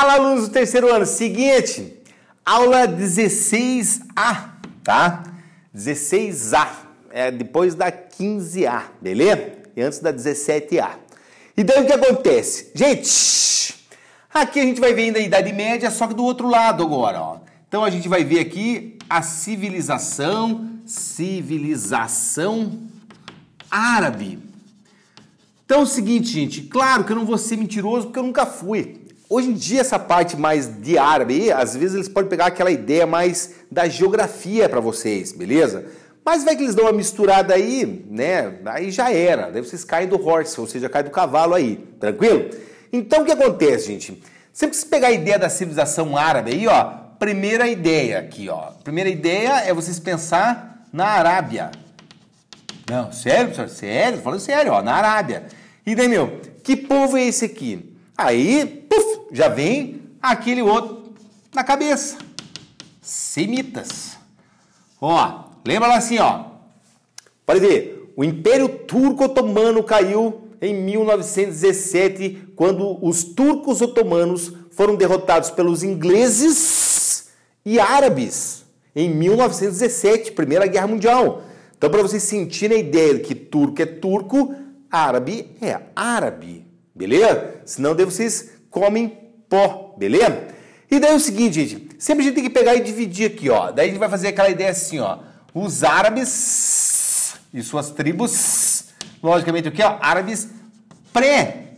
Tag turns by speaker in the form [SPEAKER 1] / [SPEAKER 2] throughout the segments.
[SPEAKER 1] Fala, alunos do terceiro ano. Seguinte, aula 16A, tá? 16A, depois da 15A, beleza? E antes da 17A. E daí o que acontece? Gente, aqui a gente vai ver ainda a Idade Média, só que do outro lado agora, ó. Então a gente vai ver aqui a civilização árabe. Então é o seguinte, gente, claro que eu não vou ser mentiroso porque eu nunca fui. Hoje em dia essa parte mais de árabe aí, às vezes eles podem pegar aquela ideia mais da geografia para vocês, beleza? Mas vai que eles dão uma misturada aí, né? Aí já era, daí vocês caem do horse, ou seja, caem do cavalo aí, tranquilo? Então o que acontece, gente? Sempre que você pegar a ideia da civilização árabe aí, ó, primeira ideia aqui, ó. Primeira ideia é vocês pensar na Arábia. Não, sério, professor? Sério? Falando sério, ó, na Arábia. E daí, meu, que povo é esse aqui? Aí, puf, já vem aquele outro na cabeça. Semitas. Ó, lembra lá assim, ó. Pode ver, o Império Turco Otomano caiu em 1917, quando os turcos otomanos foram derrotados pelos ingleses e árabes em 1917, Primeira Guerra Mundial. Então, para vocês sentirem a ideia de que turco é turco, árabe é árabe, beleza? Senão daí vocês comem pó, beleza? E daí é o seguinte, gente, sempre a gente tem que pegar e dividir aqui, ó. Daí a gente vai fazer aquela ideia assim, ó. Os árabes e suas tribos, logicamente o que, ó? Árabes pré,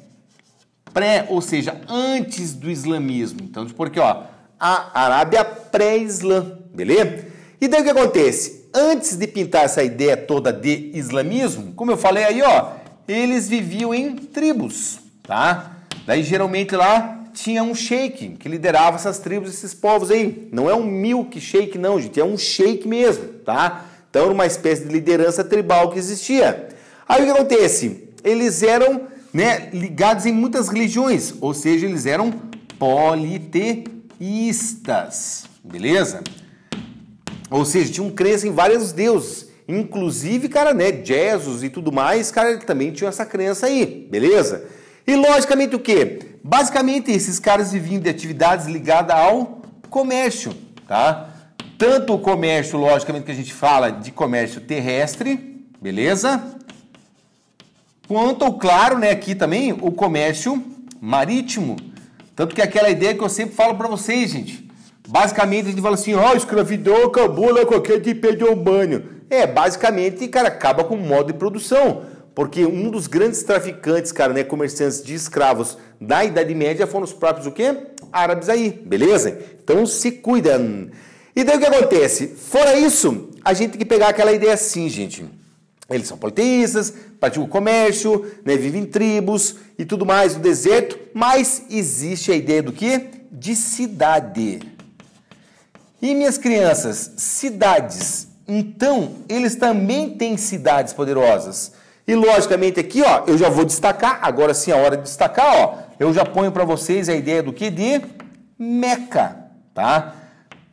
[SPEAKER 1] ou seja, antes do islamismo. Então, porque, ó, a Arábia pré-islã, beleza? E daí o que acontece? Antes de pintar essa ideia toda de islamismo, como eu falei aí, ó, eles viviam em tribos, tá? Daí geralmente lá tinha um sheik que liderava essas tribos, esses povos aí. Não é um milkshake não, gente, é um sheik mesmo, tá? Então era uma espécie de liderança tribal que existia. Aí o que acontece? Eles eram, né, ligados em muitas religiões, ou seja, eles eram politeístas, beleza? Ou seja, tinham crença em vários deuses, inclusive, cara, né, Jesus e tudo mais, cara, também tinham essa crença aí, beleza? E logicamente o quê? Basicamente esses caras viviam de atividades ligadas ao comércio, tá? Tanto o comércio, logicamente, que a gente fala de comércio terrestre, beleza? Quanto, claro, né, aqui também, o comércio marítimo. Tanto que aquela ideia que eu sempre falo para vocês, gente. Basicamente, a gente fala assim, ó, escravidão acabou lá com aquele de Pedromânio. Basicamente, cara, acaba com o modo de produção. Porque um dos grandes traficantes, cara, né, comerciantes de escravos da Idade Média foram os próprios, o quê? Árabes aí, beleza? Então, se cuidam. E daí o que acontece? Fora isso, a gente tem que pegar aquela ideia assim, gente. Eles são politeístas, praticam o comércio, né, vivem em tribos e tudo mais no deserto, mas existe a ideia do quê? De cidade. E minhas crianças, cidades, então eles também têm cidades poderosas. E logicamente aqui, ó, eu já vou destacar, agora sim a hora de destacar, ó, eu já ponho para vocês a ideia do que? De Meca, tá?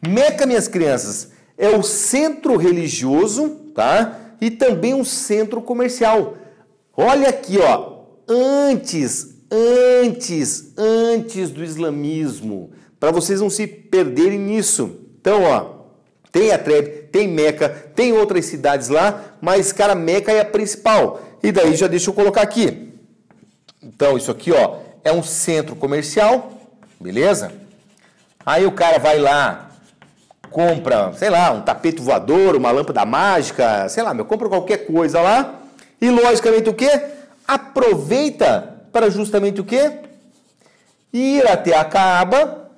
[SPEAKER 1] Meca, minhas crianças, é o centro religioso, tá? E também um centro comercial. Olha aqui, ó, antes do islamismo, para vocês não se perderem nisso. Então, ó, tem Atreb, tem Meca, tem outras cidades lá, mas, cara, Meca é a principal. E daí já deixa eu colocar aqui. Então, isso aqui, ó, é um centro comercial, beleza? Aí o cara vai lá, compra, sei lá, um tapete voador, uma lâmpada mágica, sei lá, compra qualquer coisa lá. E, logicamente, o quê? Aproveita para justamente o quê? Ir até a Caaba,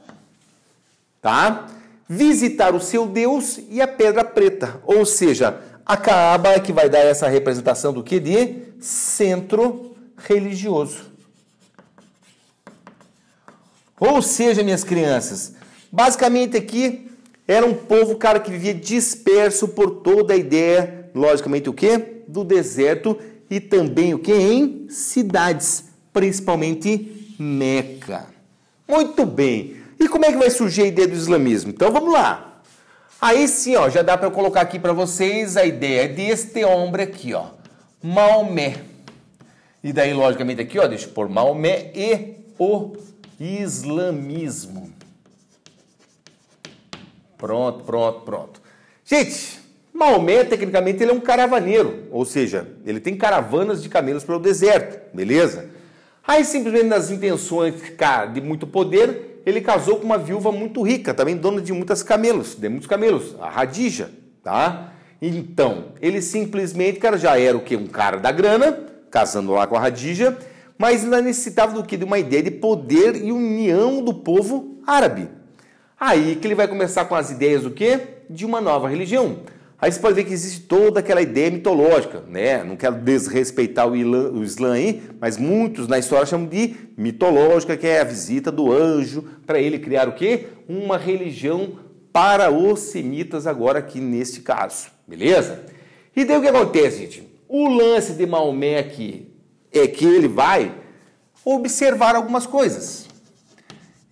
[SPEAKER 1] tá? Visitar o seu Deus e a Pedra Preta. Ou seja, a Caaba é que vai dar essa representação do que? De centro religioso. Ou seja, minhas crianças, basicamente aqui era um povo, cara, que vivia disperso por toda a ideia, logicamente o quê? Do deserto e também o quê? Em cidades, principalmente Meca. Muito bem. E como é que vai surgir a ideia do islamismo? Então vamos lá. Aí sim, ó, já dá para eu colocar aqui para vocês a ideia deste homem aqui, ó, Maomé. E daí, logicamente, aqui, ó, deixa eu pôr Maomé e o islamismo. Pronto. Gente, Maomé, tecnicamente, ele é um caravaneiro, ou seja, ele tem caravanas de camelos pelo deserto, beleza? Aí, simplesmente nas intenções de muito poder, ele casou com uma viúva muito rica, também dona de muitos camelos, a Radija, tá? Então, ele simplesmente, cara, já era o quê? Um cara da grana, casando lá com a Radija, mas ainda necessitava do quê? De uma ideia de poder e união do povo árabe. Aí que ele vai começar com as ideias do quê? De uma nova religião. Aí você pode ver que existe toda aquela ideia mitológica, né? Não quero desrespeitar o Islã aí, mas muitos na história chamam de mitológica, que é a visita do anjo, para ele criar o quê? Uma religião para os semitas agora aqui neste caso, beleza? E daí o que acontece, gente? O lance de Maomé aqui é que ele vai observar algumas coisas.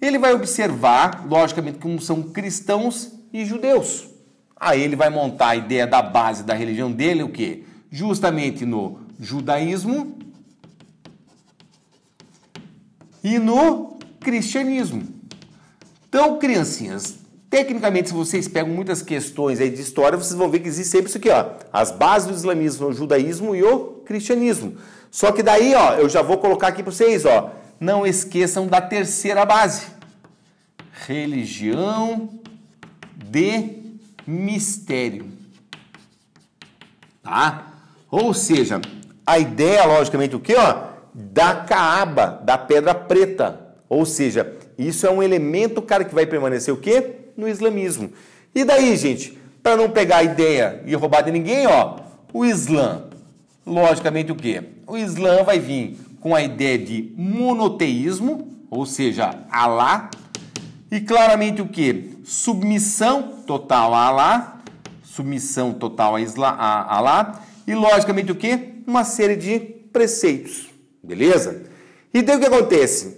[SPEAKER 1] Ele vai observar, logicamente, como são cristãos e judeus. Aí ele vai montar a ideia da base da religião dele, o quê? Justamente no judaísmo e no cristianismo. Então, criancinhas, tecnicamente, se vocês pegam muitas questões aí de história, vocês vão ver que existe sempre isso aqui, ó. As bases do islamismo, o judaísmo e o cristianismo. Só que daí, ó, eu já vou colocar aqui para vocês, ó. Não esqueçam da terceira base. Religião de mistério. Tá? Ou seja, a ideia, logicamente, o quê? Ó? Da Caaba, da pedra preta. Ou seja, isso é um elemento, cara, que vai permanecer o quê? No islamismo. E daí, gente, para não pegar a ideia e roubar de ninguém, ó, o Islã, logicamente o quê? O Islã vai vir com a ideia de monoteísmo, ou seja, Alá, e claramente o quê? Submissão total a Alá, submissão total a Alá, e logicamente o quê? Uma série de preceitos, beleza? E daí o que acontece?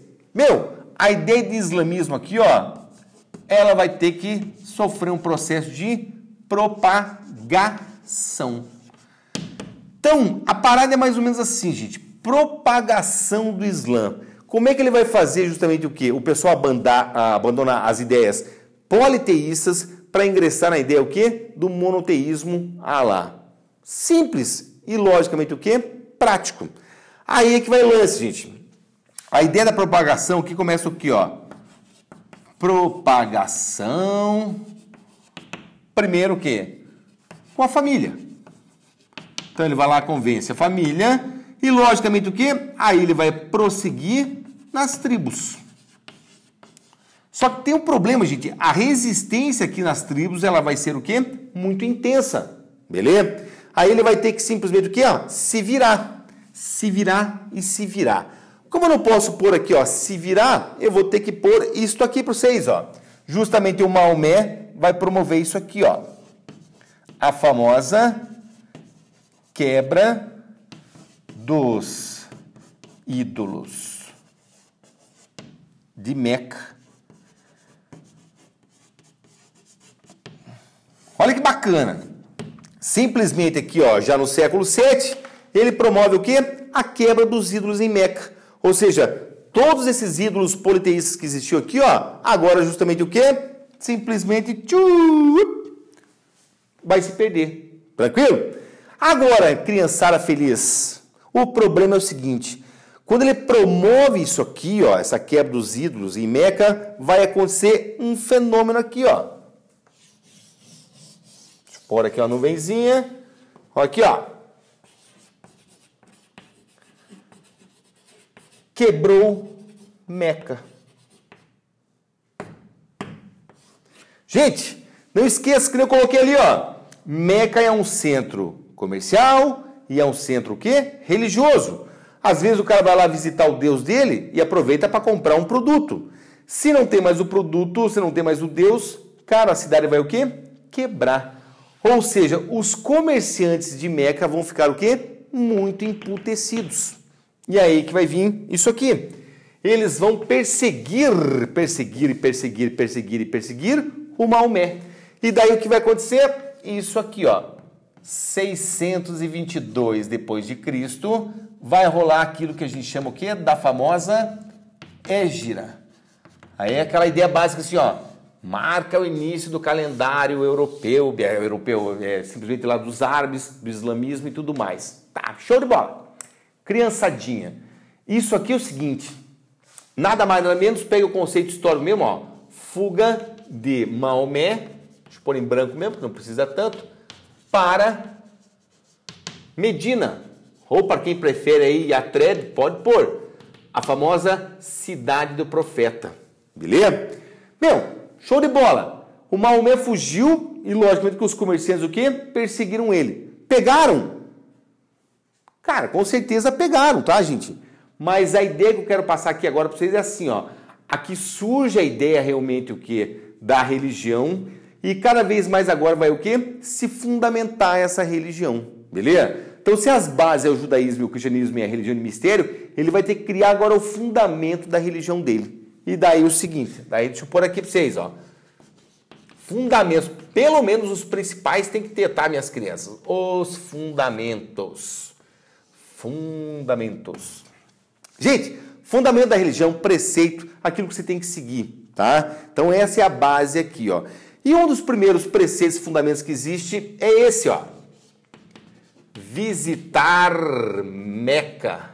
[SPEAKER 1] A ideia de islamismo aqui, ó, ela vai ter que sofrer um processo de propagação. Então, a parada é mais ou menos assim, gente. Propagação do Islã. Como é que ele vai fazer justamente o quê? O pessoal abandonar as ideias politeístas para ingressar na ideia o quê? Do monoteísmo a Alá. Simples e, logicamente, o quê? Prático. Aí é que vai o lance, gente. A ideia da propagação aqui começa aqui, ó. Propagação. Primeiro o quê? Com a família. Então ele vai lá, convence a família e, logicamente, o quê? Aí ele vai prosseguir nas tribos. Só que tem um problema, gente. A resistência aqui nas tribos, ela vai ser o quê? Muito intensa. Beleza? Aí ele vai ter que simplesmente o quê? Ó, se virar. Se virar e se virar. Como eu não posso pôr aqui, ó, se virar, eu vou ter que pôr isto aqui para vocês, ó. Justamente o Maomé vai promover isso aqui, ó. A famosa quebra dos ídolos de Meca. Olha que bacana. Simplesmente aqui, ó, já no século VII, ele promove o quê? A quebra dos ídolos em Meca. Ou seja, todos esses ídolos politeístas que existiam aqui, ó, agora justamente o quê? Simplesmente vai se perder. Tranquilo? Agora, criançada feliz, o problema é o seguinte: quando ele promove isso aqui, ó, essa quebra dos ídolos em Meca, vai acontecer um fenômeno aqui, ó. Deixa eu pôr aqui uma nuvenzinha. Ó, aqui, ó. Quebrou Meca. Gente, não esqueça que eu coloquei ali, ó. Meca é um centro comercial e é um centro o quê? Religioso. Às vezes o cara vai lá visitar o Deus dele e aproveita para comprar um produto. Se não tem mais o produto, se não tem mais o Deus, cara, a cidade vai o quê? Quebrar. Ou seja, os comerciantes de Meca vão ficar o quê? Muito emputecidos. E aí que vai vir isso aqui. Eles vão perseguir o Maomé. E daí o que vai acontecer? Isso aqui, ó. 622 depois de Cristo, vai rolar aquilo que a gente chama o quê? Da famosa Hégira. Aí é aquela ideia básica assim, ó, marca o início do calendário europeu, simplesmente lá dos árabes, do islamismo e tudo mais. Tá, show de bola. Criançadinha, isso aqui é o seguinte, nada mais nada menos, pega o conceito histórico mesmo, ó, fuga de Maomé, deixa eu pôr em branco mesmo, que não precisa tanto, para Medina, ou para quem prefere aí Yatreb, pode pôr, a famosa cidade do profeta, beleza? Meu, show de bola, o Maomé fugiu e logicamente que os comerciantes o quê? Perseguiram ele, pegaram, cara, com certeza pegaram, tá gente? Mas a ideia que eu quero passar aqui agora para vocês é assim, ó, aqui surge a ideia realmente o quê? Da religião e cada vez mais agora vai o quê? Se fundamentar essa religião, beleza? Então se as bases é o judaísmo, o cristianismo e a religião de mistério, ele vai ter que criar agora o fundamento da religião dele. E daí o seguinte, daí deixa eu pôr aqui para vocês, ó. Fundamentos, pelo menos os principais tem que ter, tá, minhas crianças? Os fundamentos. Fundamentos. Gente, fundamento da religião, preceito, aquilo que você tem que seguir, tá? Então essa é a base aqui, ó. E um dos primeiros preceitos e fundamentos que existe é esse, ó. Visitar Meca,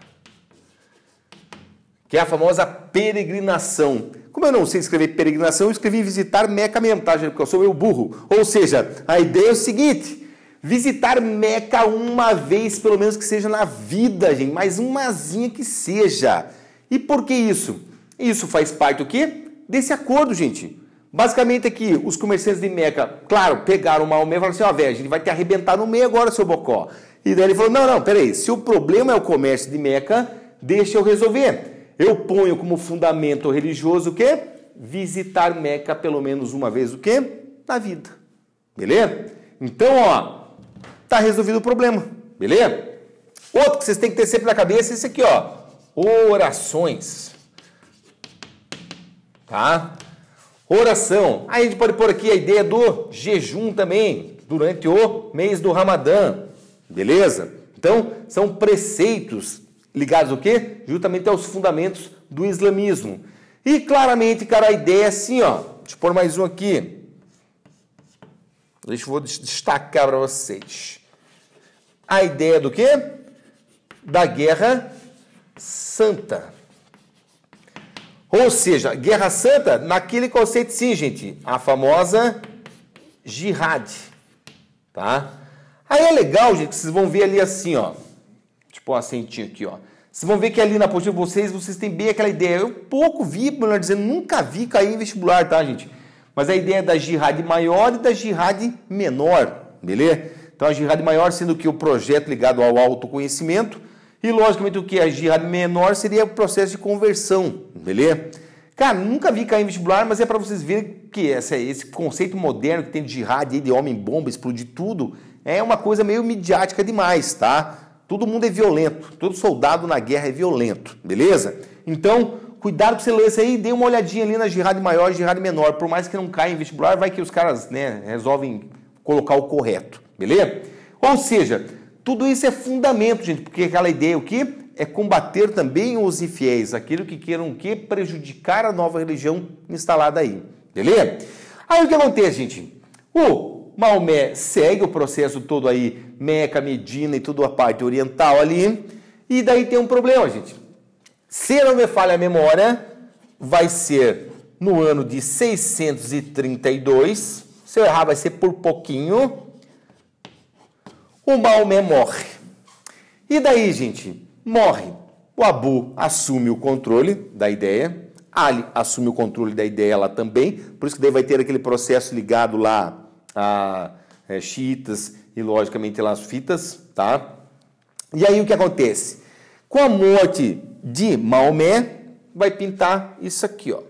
[SPEAKER 1] que é a famosa peregrinação. Como eu não sei escrever peregrinação, eu escrevi visitar Meca mesmo, tá, gente? Porque eu sou meio burro. Ou seja, a ideia é o seguinte, visitar Meca uma vez, pelo menos que seja na vida, gente, mas umazinha que seja. E por que isso? Isso faz parte do quê? Desse acordo, gente. Basicamente aqui, os comerciantes de Meca, claro, pegaram o Maomé e falaram assim, ó, velho, a gente vai te arrebentar no meio agora, seu bocó. E daí ele falou, não, peraí, se o problema é o comércio de Meca, deixa eu resolver. Eu ponho como fundamento religioso o quê? Visitar Meca pelo menos uma vez o quê? Na vida. Beleza? Então, ó, tá resolvido o problema. Beleza? Outro que vocês têm que ter sempre na cabeça é esse aqui, ó. Orações. Tá? Oração. Aí a gente pode pôr aqui a ideia do jejum também, durante o mês do Ramadã. Beleza? Então, são preceitos ligados ao quê? Justamente aos fundamentos do islamismo. E claramente, cara, a ideia é assim, ó. Deixa eu pôr mais um aqui. Vou destacar para vocês. A ideia do quê? Da Guerra Santa. Ou seja, Guerra Santa, naquele conceito sim, gente, a famosa jihad, tá? Aí é legal, gente, que vocês vão ver ali assim, ó, tipo um acentinho aqui, ó. Vocês vão ver que ali na apostila de vocês têm bem aquela ideia. Eu pouco vi, melhor dizendo, nunca vi cair em vestibular, tá, gente? Mas a ideia da jihad maior e da jihad menor, beleza? Então a jihad maior sendo que o projeto ligado ao autoconhecimento e logicamente o que a jihad menor seria o processo de conversão, beleza? Cara, nunca vi cair em vestibular, mas é para vocês verem que esse conceito moderno que tem de jihad aí, de homem-bomba, explodir tudo, é uma coisa meio midiática demais, tá? Todo mundo é violento, todo soldado na guerra é violento, beleza? Então, cuidado com você lance aí, dê uma olhadinha ali na jihad maior e jihad menor, por mais que não caia em vestibular, vai que os caras, né, resolvem colocar o correto, beleza? Ou seja, tudo isso é fundamento, gente, porque aquela ideia o quê? É combater também os infiéis, aquilo que queiram o quê? Prejudicar a nova religião instalada aí, beleza? Aí o que acontece, gente? O Maomé segue o processo todo aí, Meca, Medina e toda a parte oriental ali, e daí tem um problema, gente. Se não me falha a memória, vai ser no ano de 632, se eu errar vai ser por pouquinho, o Maomé morre. E daí, gente, morre. O Abu assume o controle da ideia, Ali assume o controle da ideia lá também, por isso que daí vai ter aquele processo ligado lá a xiitas e, logicamente, lá as sufitas, tá? E aí o que acontece? Com a morte de Maomé, vai pintar isso aqui, ó.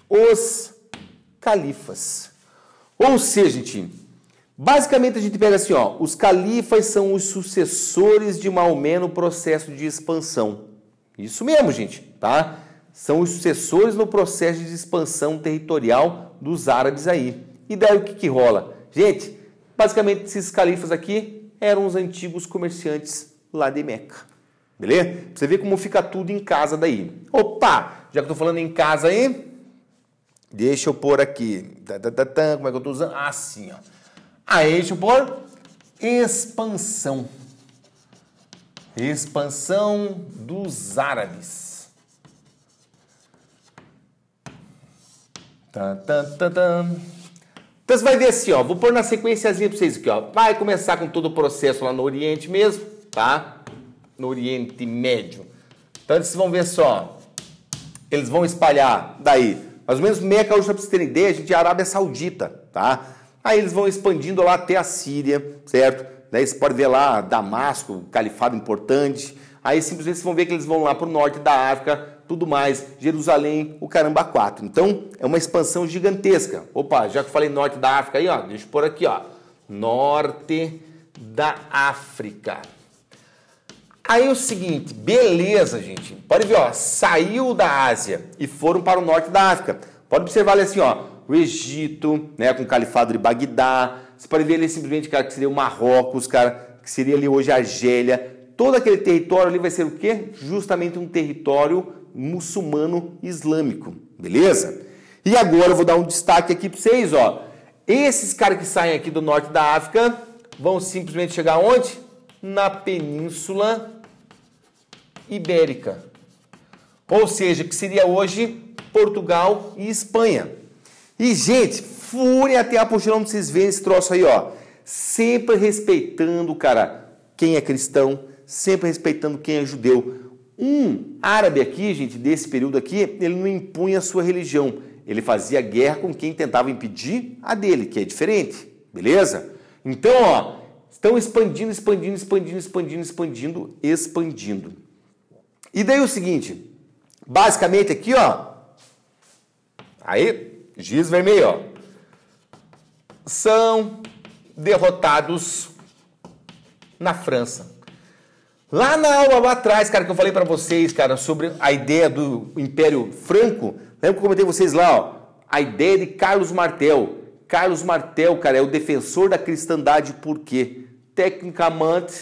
[SPEAKER 1] Os califas. Ou seja, gente, basicamente a gente pega assim, ó, os califas são os sucessores de Maomé no processo de expansão. Isso mesmo, gente, tá? São os sucessores no processo de expansão territorial dos árabes aí. E daí o que rola? Gente, basicamente esses califas aqui eram os antigos comerciantes lá de Meca. Beleza? Pra você ver como fica tudo em casa daí. Opa, já que eu tô falando em casa aí, deixa eu pôr aqui. Como é que eu tô usando? Assim, ó. Aí, deixa eu pôr expansão. Expansão dos árabes. Então você vai ver assim, ó. Vou pôr na sequenciazinha pra vocês aqui, ó. Vai começar com todo o processo lá no Oriente mesmo, tá? No Oriente Médio. Então vocês vão ver só. Eles vão espalhar daí. Mais ou menos Meca, hoje, pra vocês terem ideia, a gente é a Arábia Saudita, tá? Aí eles vão expandindo lá até a Síria, certo? Daí você pode ver lá Damasco, califado importante. Aí simplesmente vocês vão ver que eles vão lá pro norte da África, tudo mais, Jerusalém, o caramba 4. Então, é uma expansão gigantesca. Opa, já que eu falei norte da África aí, ó, deixa eu pôr aqui, ó. Norte da África. Aí é o seguinte, beleza, gente. Pode ver, ó, saiu da Ásia e foram para o norte da África. Pode observar ali assim, ó, o Egito, né, com o califado de Bagdá. Você pode ver ali simplesmente, cara, que seria o Marrocos, cara, que seria ali hoje a Argélia. Todo aquele território ali vai ser o quê? Justamente um território muçulmano islâmico, beleza? E agora eu vou dar um destaque aqui para vocês, ó. Esses caras que saem aqui do norte da África vão simplesmente chegar onde? Na Península Ibérica. Ou seja, que seria hoje Portugal e Espanha. E, gente, furem até a apostila onde vocês veem esse troço aí, ó. Sempre respeitando, cara, quem é cristão, sempre respeitando quem é judeu. Um árabe aqui, gente, desse período aqui, ele não impunha a sua religião. Ele fazia guerra com quem tentava impedir a dele, que é diferente, beleza? Então, ó, estão expandindo. E daí o seguinte, basicamente aqui, ó, aí, giz vermelho, ó, são derrotados na França. Lá na aula lá atrás, cara, que eu falei pra vocês, cara, sobre a ideia do Império Franco, lembra que eu comentei vocês lá, ó, a ideia de Carlos Martel. Carlos Martel, cara, é o defensor da cristandade, por quê? Tecnicamente,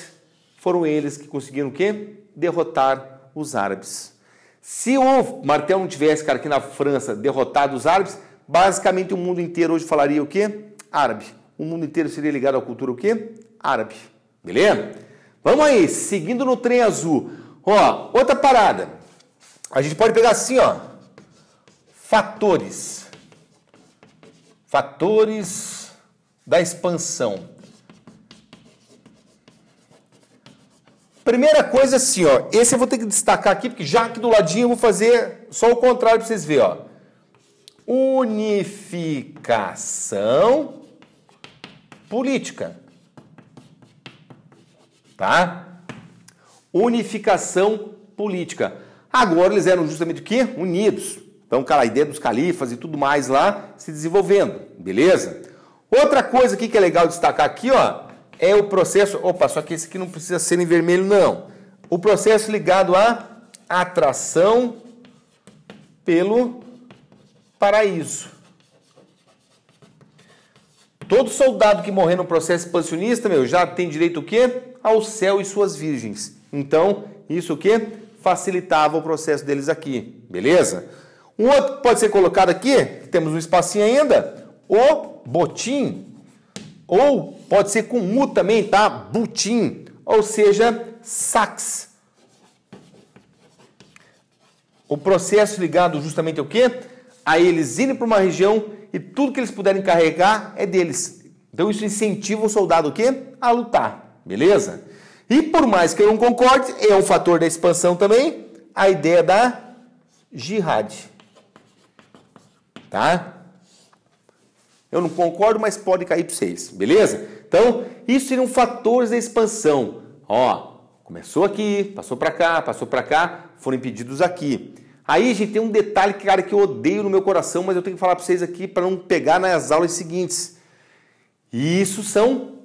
[SPEAKER 1] foram eles que conseguiram o quê? Derrotar os árabes. Se o Martel não tivesse, cara, aqui na França, derrotado os árabes, basicamente o mundo inteiro hoje falaria o quê? Árabe. O mundo inteiro seria ligado à cultura o quê? Árabe. Beleza? Vamos aí, seguindo no trem azul. Ó, outra parada. A gente pode pegar assim, ó. Fatores. Fatores da expansão. Primeira coisa assim, ó. Esse eu vou ter que destacar aqui, porque já aqui do ladinho eu vou fazer só o contrário para vocês verem, ó. Unificação política. Tá? Unificação política. Agora eles eram justamente o quê? Unidos. Então, cara, a ideia dos califas e tudo mais lá se desenvolvendo, beleza? Outra coisa aqui que é legal destacar aqui, ó, é o processo... Opa, só que esse aqui não precisa ser em vermelho, não. O processo ligado à atração pelo paraíso. Todo soldado que morrer no processo expansionista, meu, já tem direito o quê? Ao céu e suas virgens. Então, isso o quê? Facilitava o processo deles aqui, beleza? Um outro que pode ser colocado aqui, temos um espacinho ainda, o botim, ou pode ser com U também, tá? Butim, ou seja, saques. O processo ligado justamente ao quê? A eles irem para uma região e tudo que eles puderem carregar é deles. Então isso incentiva o soldado o quê? A lutar, beleza? E por mais que eu não concorde, é um fator da expansão também, a ideia da jihad. Tá? Eu não concordo, mas pode cair para vocês, beleza? Então, isso seriam fatores da expansão. Ó, começou aqui, passou para cá, foram impedidos aqui. Aí, gente, tem um detalhe, cara, que eu odeio no meu coração, mas eu tenho que falar para vocês aqui para não pegar nas aulas seguintes. Isso são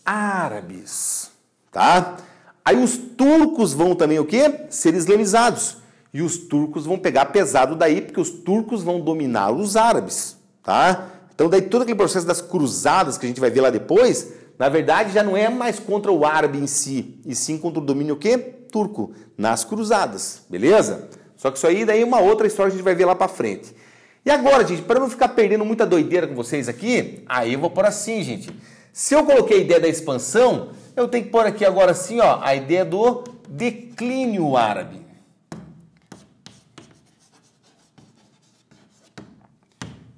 [SPEAKER 1] árabes, tá? Aí os turcos vão também o quê? Ser islamizados. E os turcos vão pegar pesado daí, porque os turcos vão dominar os árabes, tá? Então daí todo aquele processo das cruzadas que a gente vai ver lá depois, na verdade já não é mais contra o árabe em si, e sim contra o domínio o quê? turco, nas cruzadas, beleza? Só que isso aí daí é uma outra história que a gente vai ver lá pra frente. E agora, gente, para não ficar perdendo muita doideira com vocês aqui, aí eu vou pôr assim, gente. Se eu coloquei a ideia da expansão, eu tenho que pôr aqui agora assim, ó, a ideia do declínio árabe.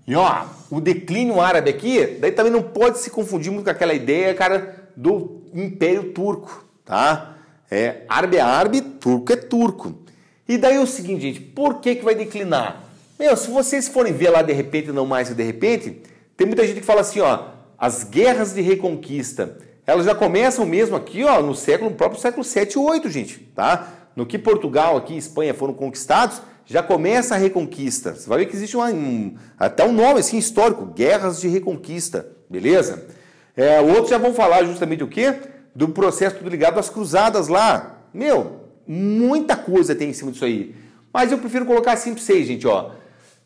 [SPEAKER 1] E ó, o declínio árabe aqui, daí também não pode se confundir muito com aquela ideia, cara, do Império Turco, tá? Árabe é árabe, turco é turco. E daí é o seguinte, gente, por que vai declinar? Meu, se vocês forem ver lá de repente, não mais que de repente, tem muita gente que fala assim, ó, as guerras de reconquista, elas já começam mesmo aqui, ó, no próprio século 7 e 8, gente, tá? No que Portugal aqui e Espanha foram conquistados, já começa a reconquista. Você vai ver que existe até um nome assim histórico, guerras de reconquista, beleza? Outros já vão falar justamente o quê? Do processo tudo ligado às cruzadas lá. Meu, muita coisa tem em cima disso aí. Mas eu prefiro colocar assim para vocês, gente, ó.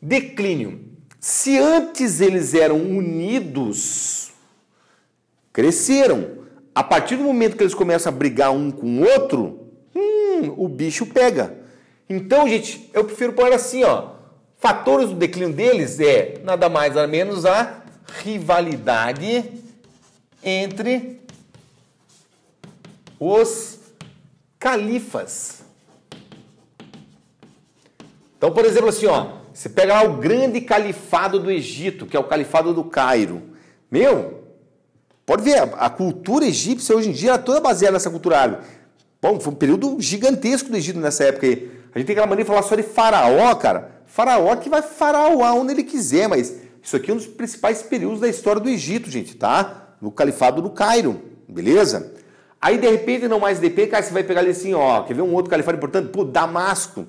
[SPEAKER 1] Declínio. Se antes eles eram unidos, cresceram. A partir do momento que eles começam a brigar um com o outro, o bicho pega. Então, gente, eu prefiro pôr assim, ó. Fatores do declínio deles é nada mais nada menos a rivalidade entre os califas. Então, por exemplo, assim, ó, você pega lá o grande califado do Egito, que é o califado do Cairo. Meu, pode ver, a cultura egípcia hoje em dia é toda baseada nessa cultura árabe. Bom, foi um período gigantesco do Egito nessa época aí. A gente tem aquela mania de falar só de faraó, cara. Faraó que vai faraoar onde ele quiser, mas isso aqui é um dos principais períodos da história do Egito, gente, tá? No califado do Cairo, beleza? Aí, de repente, não mais de repente, cara, você vai pegar ali assim, ó, quer ver um outro califado importante? Pô, Damasco,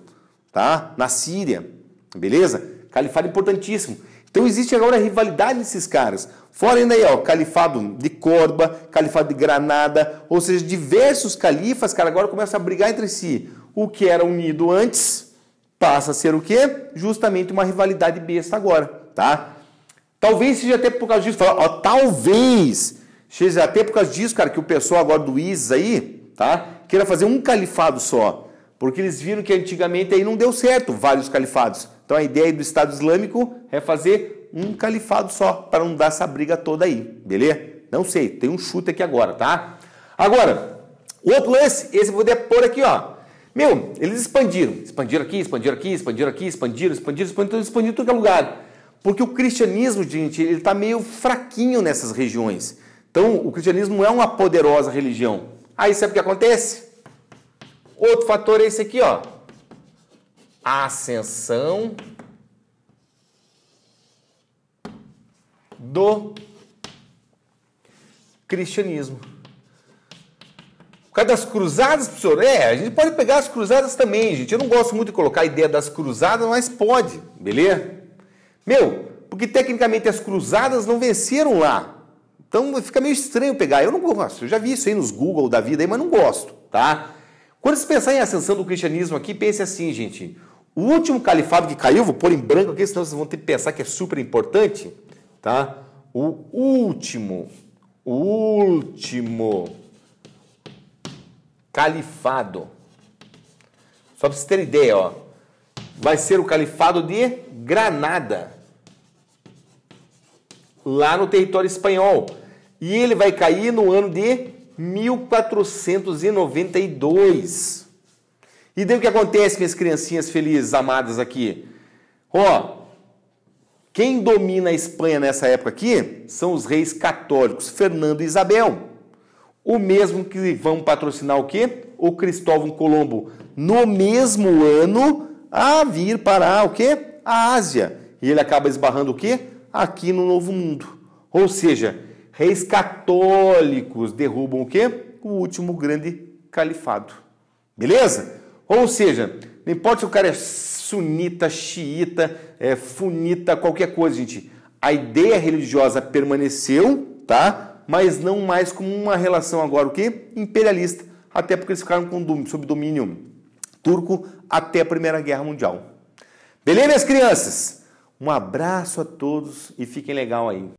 [SPEAKER 1] tá? Na Síria, beleza? Califado importantíssimo. Então, existe agora a rivalidade desses caras. Fora ainda aí, ó, califado de Córdoba, califado de Granada, ou seja, diversos califas, cara, agora começam a brigar entre si. O que era unido antes passa a ser o quê? Justamente uma rivalidade besta agora, tá? Talvez seja até por causa disso, talvez seja até por causa disso, cara, que o pessoal agora do ISIS aí, tá? Queira fazer um califado só, porque eles viram que antigamente aí não deu certo vários califados. Então a ideia do Estado Islâmico é fazer um califado só, para não dar essa briga toda aí, beleza? Não sei, tem um chute aqui agora, tá? Agora, outro lance, esse eu vou pôr aqui, ó. Meu, eles expandiram aqui, expandiram tudo que é lugar. Porque o cristianismo, gente, ele tá meio fraquinho nessas regiões. Então, o cristianismo não é uma poderosa religião. Aí, sabe o que acontece? Outro fator é esse aqui, ó. A ascensão do cristianismo. Por causa das cruzadas, professor, a gente pode pegar as cruzadas também, gente. Eu não gosto muito de colocar a ideia das cruzadas, mas pode, beleza? Meu, porque tecnicamente as cruzadas não venceram lá. Então fica meio estranho pegar. Eu não gosto, eu já vi isso aí nos Google da vida aí, mas não gosto, tá? Quando você pensar em ascensão do cristianismo aqui, pense assim, gente. O último califado que caiu, vou pôr em branco aqui, senão vocês vão ter que pensar que é super importante, tá? O último califado, só para vocês terem ideia, ó, vai ser o califado de Granada, lá no território espanhol, e ele vai cair no ano de 1492. E daí o que acontece com as criancinhas felizes, amadas aqui? Ó, quem domina a Espanha nessa época aqui são os reis católicos, Fernando e Isabel. O mesmo que vão patrocinar o quê? O Cristóvão Colombo, no mesmo ano, a vir para o quê? A Ásia. E ele acaba esbarrando o quê? Aqui no Novo Mundo. Ou seja, reis católicos derrubam o quê? O último grande califado. Beleza? Ou seja, não importa se o cara é sunita, xiita, funita, qualquer coisa, gente. A ideia religiosa permaneceu, tá? Mas não mais como uma relação agora, o quê? Imperialista. Até porque eles ficaram sob domínio turco até a Primeira Guerra Mundial. Beleza, minhas crianças? Um abraço a todos e fiquem legal aí.